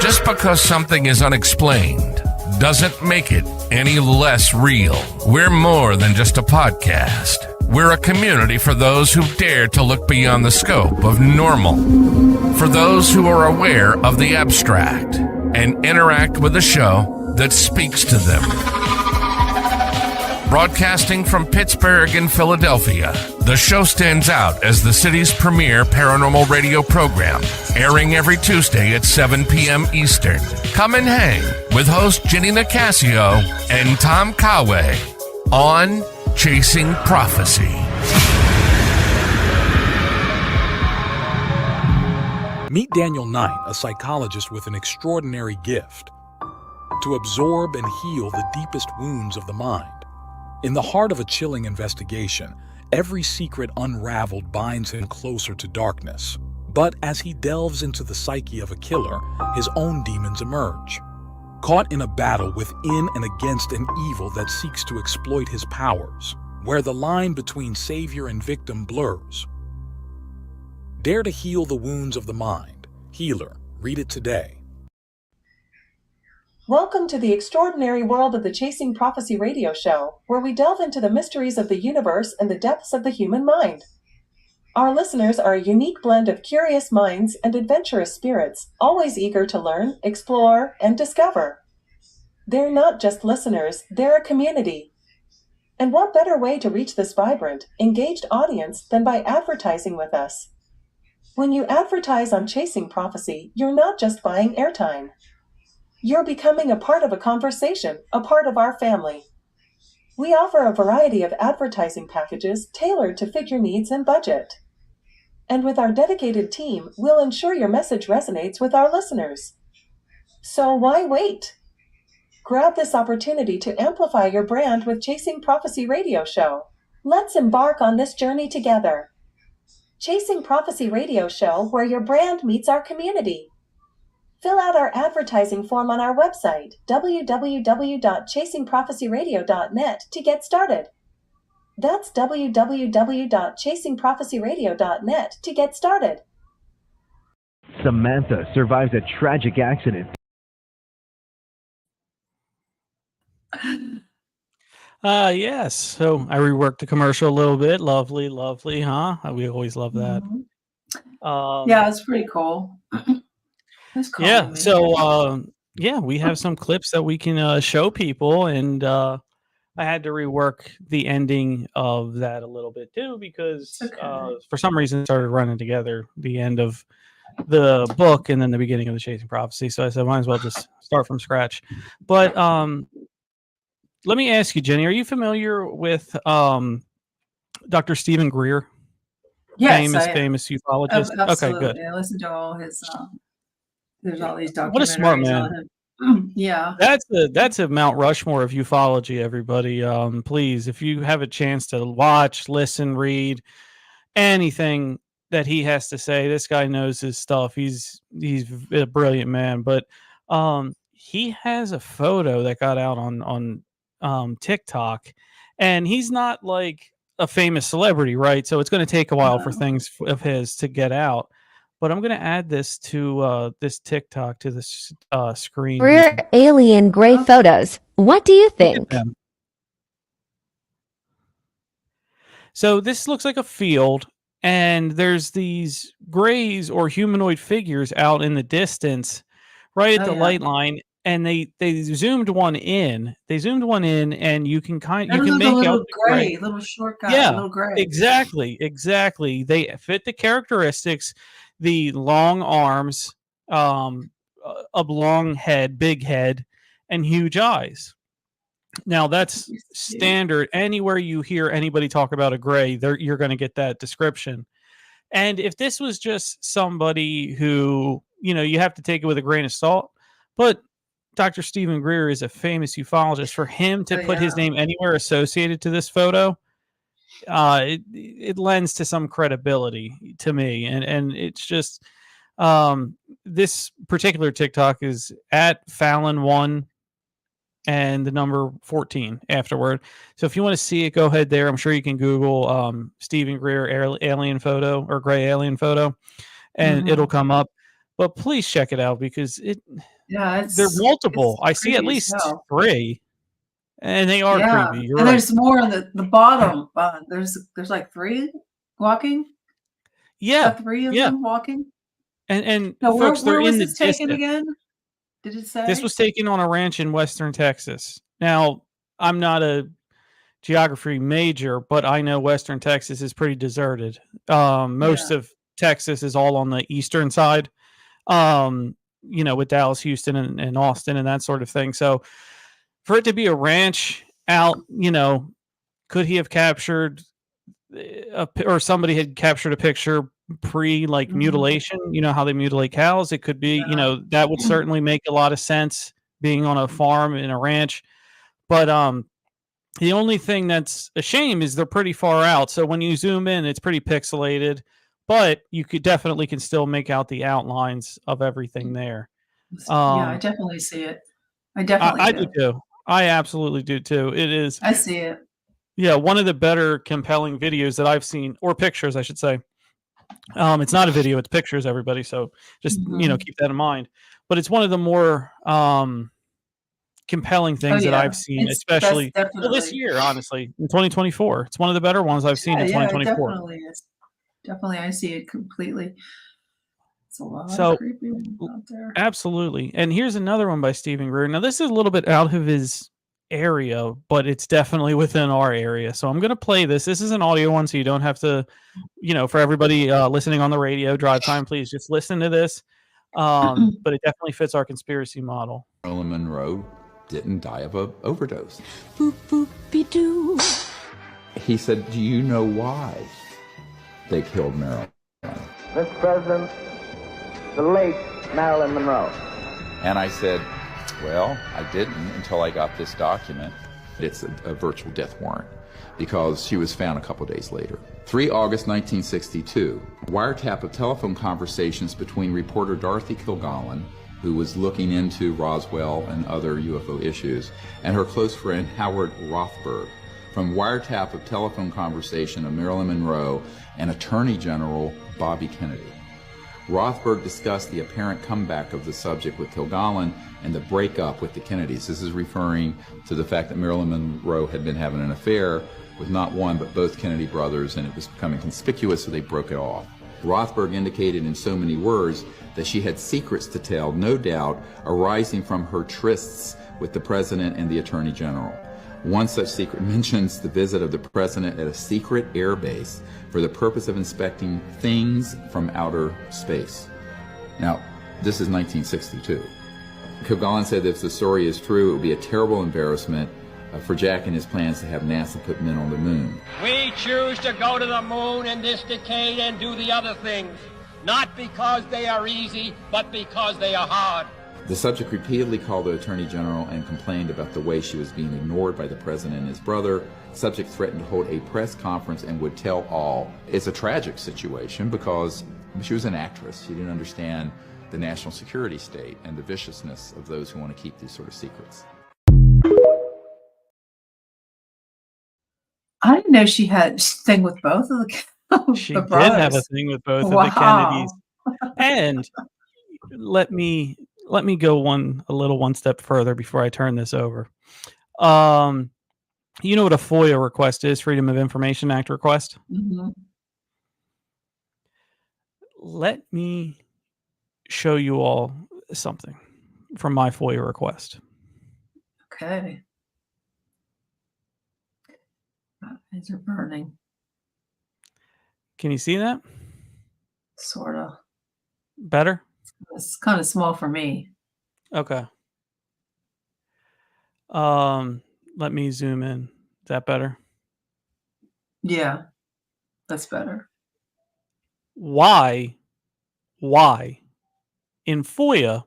Just because something is unexplained doesn't make it any less real. We're more than just a podcast. We're a community for those who dare to look beyond the scope of normal. For those who are aware of the abstract and interact with a show that speaks to them. Broadcasting from Pittsburgh and Philadelphia, the show stands out as the city's premier paranormal radio program, airing every Tuesday at 7 p.m. Eastern. Come and hang with host Jenny Nicasio and Tom Conway on Chasing Prophecy. Meet Daniel Knight, a psychologist with an extraordinary gift to absorb and heal the deepest wounds of the mind. In the heart of a chilling investigation, every secret unraveled binds him closer to darkness. But as he delves into the psyche of a killer, his own demons emerge. Caught in a battle within and against an evil that seeks to exploit his powers, where the line between savior and victim blurs. Dare to heal the wounds of the mind. Healer. Read it today. Welcome to the extraordinary world of the Chasing Prophecy radio show, where we delve into the mysteries of the universe and the depths of the human mind. Our listeners are a unique blend of curious minds and adventurous spirits, always eager to learn, explore, and discover. They're not just listeners, they're a community. And what better way to reach this vibrant, engaged audience than by advertising with us? When you advertise on Chasing Prophecy, you're not just buying airtime. You're becoming a part of a conversation, a part of our family. We offer a variety of advertising packages tailored to fit your needs and budget. And with our dedicated team, we'll ensure your message resonates with our listeners. So why wait? Grab this opportunity to amplify your brand with Chasing Prophecy Radio Show. Let's embark on this journey together. Chasing Prophecy Radio Show, where your brand meets our community. Fill out our advertising form on our website, www.chasingprophecyradio.net, to get started. That's www.chasingprophecyradio.net to get started. Samantha survives a tragic accident. Yes. So I reworked the commercial a little bit. Lovely, lovely, huh? We always love that. Mm-hmm. Yeah, it's pretty cool. Yeah. So we have some clips that we can show people, and I had to rework the ending of that a little bit too, because for some reason it started running together, the end of the book and then the beginning of the Chasing Prophecy. So I said, might as well just start from scratch. But let me ask you, Jenny, are you familiar with Dr. Stephen Greer? Yes, famous ufologist. Absolutely. Okay, good. I listened to all his. There's all these documentaries. What a smart man! Yeah, that's a Mount Rushmore of ufology. Everybody, please, if you have a chance to watch, listen, read anything that he has to say, this guy knows his stuff. He's a brilliant man. But he has a photo that got out on TikTok, and he's not like a famous celebrity, right? So it's going to take a while for things of his to get out. But I'm going to add this to this TikTok to this screen. Rare alien gray photos. What do you think? So this looks like a field, and there's these grays or humanoid figures out in the distance, right at the light line. And they zoomed one in. And you can make out gray, little short guy, little gray. Exactly. They fit the characteristics. The long arms, a long head, big head, and huge eyes. Now that's standard. Anywhere you hear anybody talk about a gray, you're going to get that description. And if this was just somebody who, you have to take it with a grain of salt, but Dr. Stephen Greer is a famous ufologist. For him to put his name anywhere associated to this photo, it lends to some credibility to me. And it's just, this particular TikTok is at Fallon1, and the number 14 afterward. So if you want to see it, go ahead there. I'm sure you can Google Stephen Greer alien photo or gray alien photo, and it'll come up. But please check it out because they're multiple. I see at least 3, and they are creepy. You're and right. there's more on the bottom. There's like 3 walking. Yeah, 3 of them walking. And now, folks, where they're was in the this taken distance. again? Did it say? This was taken on a ranch in western Texas. Now, I'm not a geography major, but I know western Texas is pretty deserted. Most of Texas is all on the eastern side, with Dallas, Houston, and Austin and that sort of thing. So for it to be a ranch out, could he have captured or somebody had captured a picture pre mutilation, how they mutilate cows? It could be, that would certainly make a lot of sense being on a farm in a ranch. But the only thing that's a shame is they're pretty far out. So when you zoom in, it's pretty pixelated, but you can still make out the outlines of everything there. I definitely see it. I do too. I absolutely do too. It is. I see it. Yeah, one of the better compelling videos that I've seen, or pictures, I should say. It's not a video; it's pictures, everybody. So just keep that in mind. But it's one of the more compelling things that I've seen, especially this year. Honestly, in 2024, it's one of the better ones I've seen in 2024. It definitely is. Definitely, I see it completely. It's a lot of creepy ones out there. Absolutely. And here's another one by Stephen Greer. Now, this is a little bit out of his area, but it's definitely within our area. So I'm going to play this. This is an audio one, so you don't have to, for everybody listening on the radio, drive time, please just listen to this. But it definitely fits our conspiracy model. Marilyn Monroe didn't die of an overdose. Boop, boop, be doo. He said, do you know why they killed Marilyn? Mr. President, the late Marilyn Monroe. And I said, well, I didn't until I got this document. It's a virtual death warrant because she was found a couple days later. 3 August 1962, a wiretap of telephone conversations between reporter Dorothy Kilgallen, who was looking into Roswell and other UFO issues, and her close friend Howard Rothberg, from wiretap of telephone conversation of Marilyn Monroe and Attorney General Bobby Kennedy. Rothberg discussed the apparent comeback of the subject with Kilgallen and the breakup with the Kennedys. This is referring to the fact that Marilyn Monroe had been having an affair with not one but both Kennedy brothers, and it was becoming conspicuous, so they broke it off. Rothberg indicated in so many words that she had secrets to tell, no doubt arising from her trysts with the President and the Attorney General. One such secret mentions the visit of the President at a secret air base for the purpose of inspecting things from outer space. Now, this is 1962. Kilgallen said that if the story is true, it would be a terrible embarrassment for Jack and his plans to have NASA put men on the moon. We choose to go to the moon in this decade and do the other things, not because they are easy, but because they are hard. The subject repeatedly called the Attorney General and complained about the way she was being ignored by the President and his brother. The subject threatened to hold a press conference and would tell all. It's a tragic situation because she was an actress. She didn't understand the national security state and the viciousness of those who want to keep these sort of secrets. I didn't know she had a thing with both of the She the did brothers. have a thing with both of the Kennedys. And let me go one step further before I turn this over. You know what a FOIA request is, Freedom of Information Act request? Mm-hmm. Let me show you all something from my FOIA request. Okay. My eyes are burning. Can you see that? Sort of. Better? It's kind of small for me. Okay. Let me zoom in. Is that better? Yeah, that's better. Why in FOIA?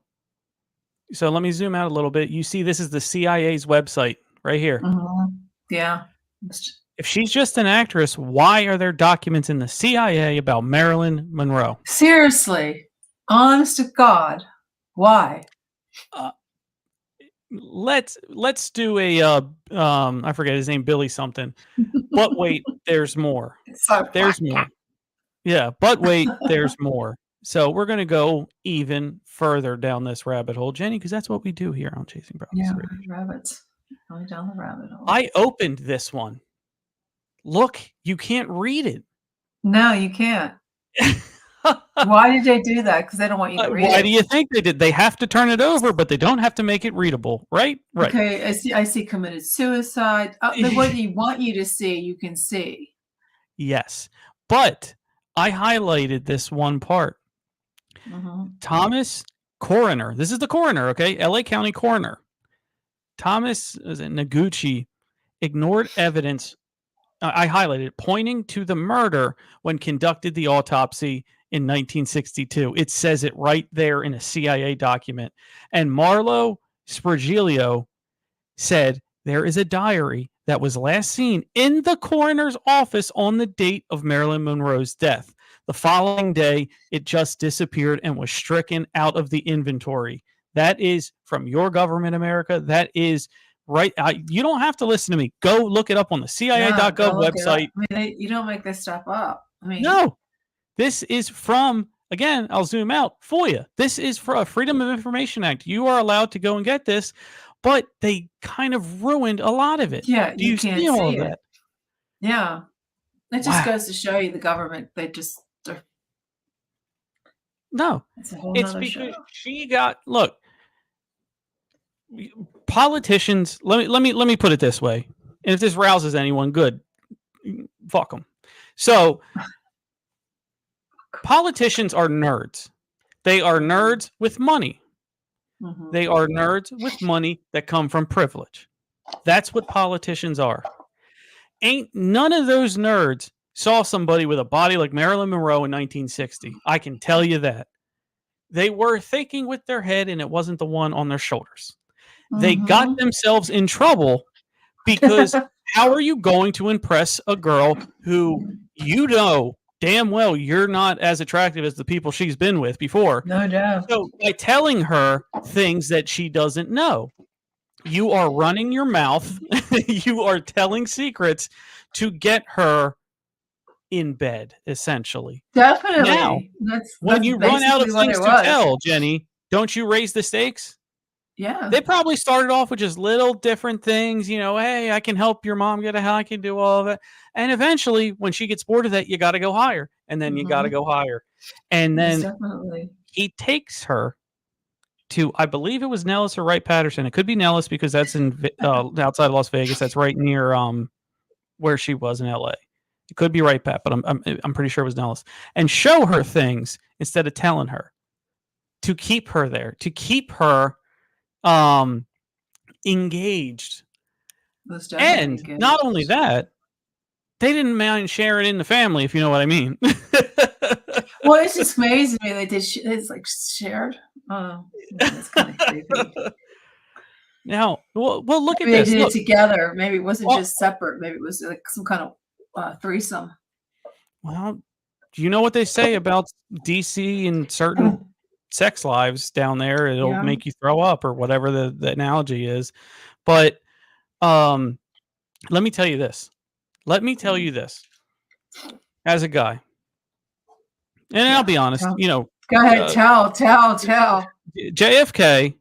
So let me zoom out a little bit. You see, this is the CIA's website right here. Mm-hmm. Yeah. If she's just an actress, why are there documents in the CIA about Marilyn Monroe? Seriously, honest to God, why? let's do a I forget his name, Billy something. But wait, there's more. There's more. Yeah, but wait, there's more. So we're going to go even further down this rabbit hole, Jenny, because that's what we do here on Chasing Prophecy Yeah, Radio. rabbits. Going down the rabbit hole. I opened this one. Look, you can't read it. No, you can't. Why did they do that? Because they don't want you to read it. Why do you think they did? They have to turn it over, but they don't have to make it readable, right? Right. Okay, I see committed suicide. What they want you to see, you can see. Yes. But I highlighted this one part. Thomas Coroner. This is the coroner, okay? LA County Coroner. Thomas Noguchi ignored evidence. I highlighted it, pointing to the murder when conducted the autopsy in 1962. It says it right there in a CIA document. And Marlo Spergilio said there is a diary that was last seen in the coroner's office on the date of Marilyn Monroe's death. The following day, it just disappeared and was stricken out of the inventory. That is from your government, America. That is right. You don't have to listen to me. Go look it up on the CIA.gov website. I mean, you don't make this stuff up. I mean, no, this is from, again, I'll zoom out, FOIA. This is for a Freedom of Information Act. You are allowed to go and get this, but they kind of ruined a lot of it. Yeah, Do you can't see all see of it. that? Yeah. It just goes to show you the government, No, it's a whole it's nother because show. she got, look, politicians, let me put it this way. And if this rouses anyone, good. Fuck them. So politicians are nerds. They are nerds with money. They are nerds with money that come from privilege. That's what politicians are. Ain't none of those nerds saw somebody with a body like Marilyn Monroe in 1960. I can tell you that. They were thinking with their head, and it wasn't the one on their shoulders. They got themselves in trouble because how are you going to impress a girl who you know damn well you're not as attractive as the people she's been with before? No doubt. So by telling her things that she doesn't know, you are running your mouth. You are telling secrets to get her in bed, essentially. Definitely. Now, when you run out of things to tell, Jenny, don't you raise the stakes? Yeah. They probably started off with just little different things, you know, hey, I can help your mom get a house, I can do all of it. And eventually, when she gets bored of that, you got to go higher. And then you got to go higher. And then he takes her to, I believe it was Nellis or Wright Patterson. It could be Nellis because that's in outside of Las Vegas. That's right near where she was in LA. It could be Wright Pat, but I'm pretty sure it was Nellis. And show her things instead of telling her, to keep her there, to keep her engaged. And engaged. Not only that, they didn't mind sharing in the family, if you know what I mean. Well, it's just amazing to me they did. It's like shared. Oh, it's kind of creepy. Now, well, look maybe at this. They did look. it together. Maybe it wasn't just separate. Maybe it was like some kind of threesome. Well, do you know what they say about DC and certain sex lives down there? It'll make you throw up or whatever the analogy is. But let me tell you this. As a guy, and I'll be honest, you know. Go ahead, tell. JFK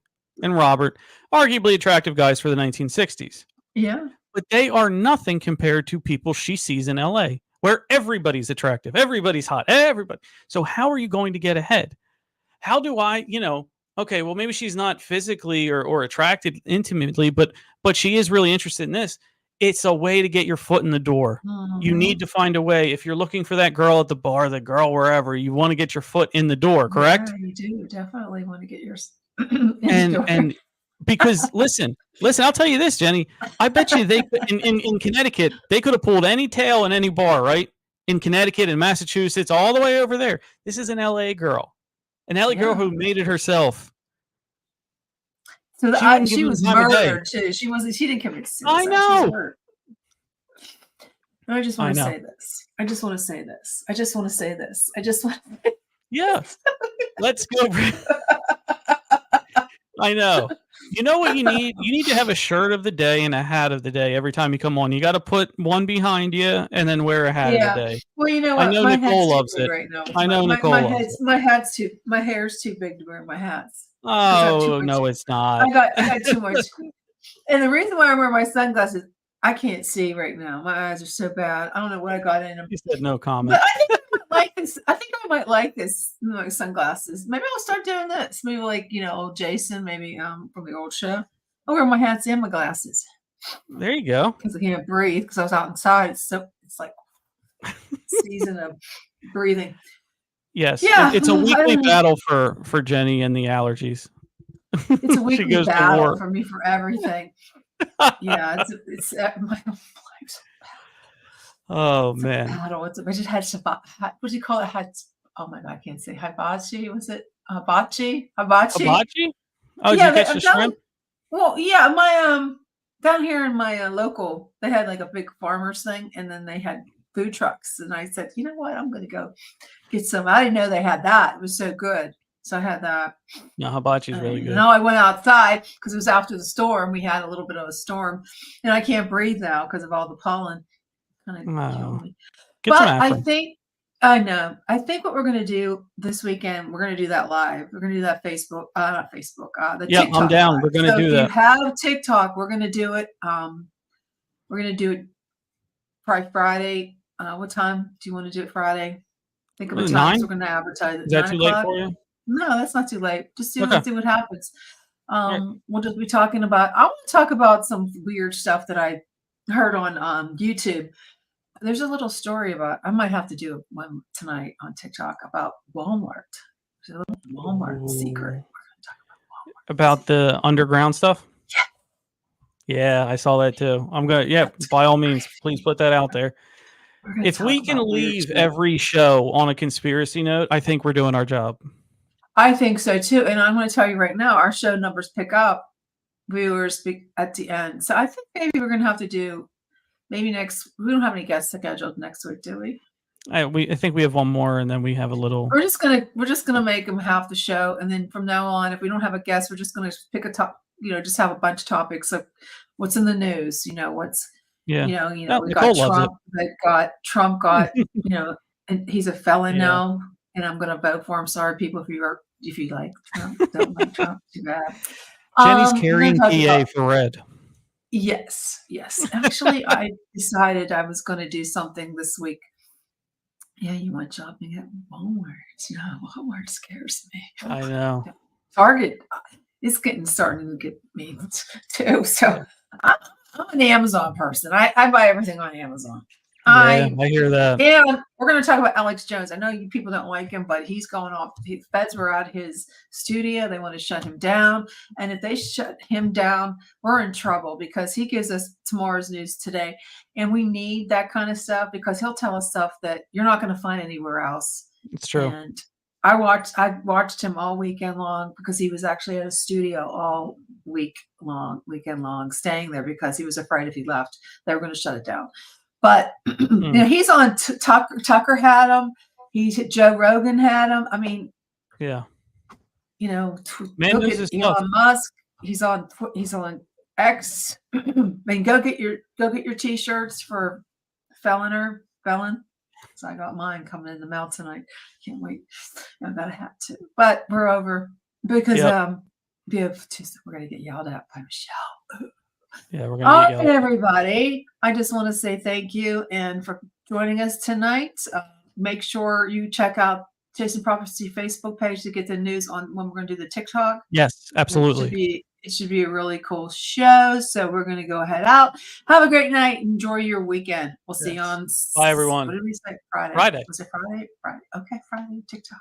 and Robert, arguably attractive guys for the 1960s. Yeah. But they are nothing compared to people she sees in LA, where everybody's attractive, everybody's hot, everybody. So how are you going to get ahead? How do I, okay, well, maybe she's not physically or attracted intimately, but she is really interested in this. It's a way to get your foot in the door. You need to find a way. If you're looking for that girl at the bar, the girl wherever, you want to get your foot in the door, correct? Yeah, you do definitely want to get your and because listen, I'll tell you this, Jenny. I bet you they in Connecticut, they could have pulled any tail in any bar, right? In Connecticut and Massachusetts, all the way over there. This is an LA girl. An LA girl who made it herself. So she was murdered too. She didn't commit suicide. I know. I just want to say this. Yeah. Let's go. I know. You know what you need? You need to have a shirt of the day and a hat of the day every time you come on. You got to put one behind you and then wear a hat of the day. Well, you know I what? know My Nicole head's too loves big it. right now. I know Nicole loves it. My hair's too big to wear my hats. 'Cause I have too Oh, much- no, it's not. I got too much. And the reason why I wear my sunglasses, I can't see right now. My eyes are so bad. I don't know what I got in them. You said no comment. But I think I might like this. I think I might like this. My sunglasses. Maybe I'll start doing this. Maybe like old Jason. Maybe from the old show. I wear my hats and my glasses There you go. because I can't breathe because I was outside. So it's like season of breathing. Yes. Yeah, It's a weekly I- battle for Jenny and the allergies. It's a weekly goes to battle war. for me for everything. Yeah, it's my life's Oh, a man. battle. I just had what do you call it? Oh my God, I can't say hibachi. Was it hibachi? Hibachi? Oh, Yeah, did you catch the down- shrimp? Well, yeah, my down here in my local, they had like a big farmers thing, and then they had food trucks, and I said, you know what, I'm going to go get some. I didn't know they had that. It was so good, so I had that. No, hibachi's really good. No, I went outside because it was after the storm. We had a little bit of a storm, and I can't breathe now because of all the pollen. Kind of Oh. killed me. Get some But Afrin. I know. I think what we're going to do this weekend, we're going to do that live. We're going to do that Facebook, not Facebook, the Yeah, TikTok I'm down. live. We're going to So do if that. you have TikTok, we're going to do it. We're going to do it probably Friday. What time do you want to do it Friday? Think of a Was it time. 'Cause 9? we're going to advertise it. Is that 9 too late o'clock? for you? No, that's not too late. Just see, Okay. see what happens. Right. We'll just be talking about. I want to talk about some weird stuff that I heard on YouTube. There's a little story about. I might have to do one tonight on TikTok about Walmart. There's a little Walmart secret. About the underground stuff? Yeah, I saw that too. I'm going to, by all means, please put that out there. We're gonna If talk we can about weird leave shit. every show on a conspiracy note, I think we're doing our job. I think so too. And I'm going to tell you right now, our show numbers pick up viewers at the end. So I think maybe we're going to have to do maybe next. We don't have any guests scheduled next week, do we? I think we have one more, and then we have a little. We're just gonna make them half the show, and then from now on, if we don't have a guest, we're just gonna pick a top. Just have a bunch of topics of what's in the news. What's Yeah. we Nicole got loves it. Trump got and he's a felon Yeah. now, and I'm gonna vote for him. Sorry, people, if you like Trump, don't like Trump, too bad. Jenny's We're carrying gonna talk PA about- for red. Yes. Actually, I decided I was going to do something this week. Yeah, you went shopping at Walmart. Walmart scares me. I know. Target is starting to get me too. So I'm an Amazon person. I buy everything on Amazon. Yeah, I hear that. And we're going to talk about Alex Jones. I know you people don't like him, but he's going off. The feds were at his studio. They want to shut him down. And if they shut him down, we're in trouble because he gives us tomorrow's news today. And we need that kind of stuff because he'll tell us stuff that you're not going to find anywhere else. It's true. And I watched him all weekend long because he was actually at a studio all weekend long, staying there because he was afraid if he left, they were going to shut it down. But he's on Tucker had him. Joe Rogan had him. I mean, yeah. Man knows look his at stuff. Elon Musk. He's on X. I mean, go get your t-shirts for felon. So I got mine coming in the mail tonight. Can't wait. I got a hat too. But we're over because we're gonna get yelled at by Michelle. Yeah, we're All gonna right, get yelled. everybody. I just want to say thank you and for joining us tonight. Make sure you check out Chasing Prophecy Facebook page to get the news on when we're going to do the TikTok. Yes, absolutely. It should be a really cool show. So we're going to go head out. Have a great night. Enjoy your weekend. We'll see you on. Bye, everyone. What did we say? Friday. Friday. Was it Friday? Friday. Okay, Friday TikTok.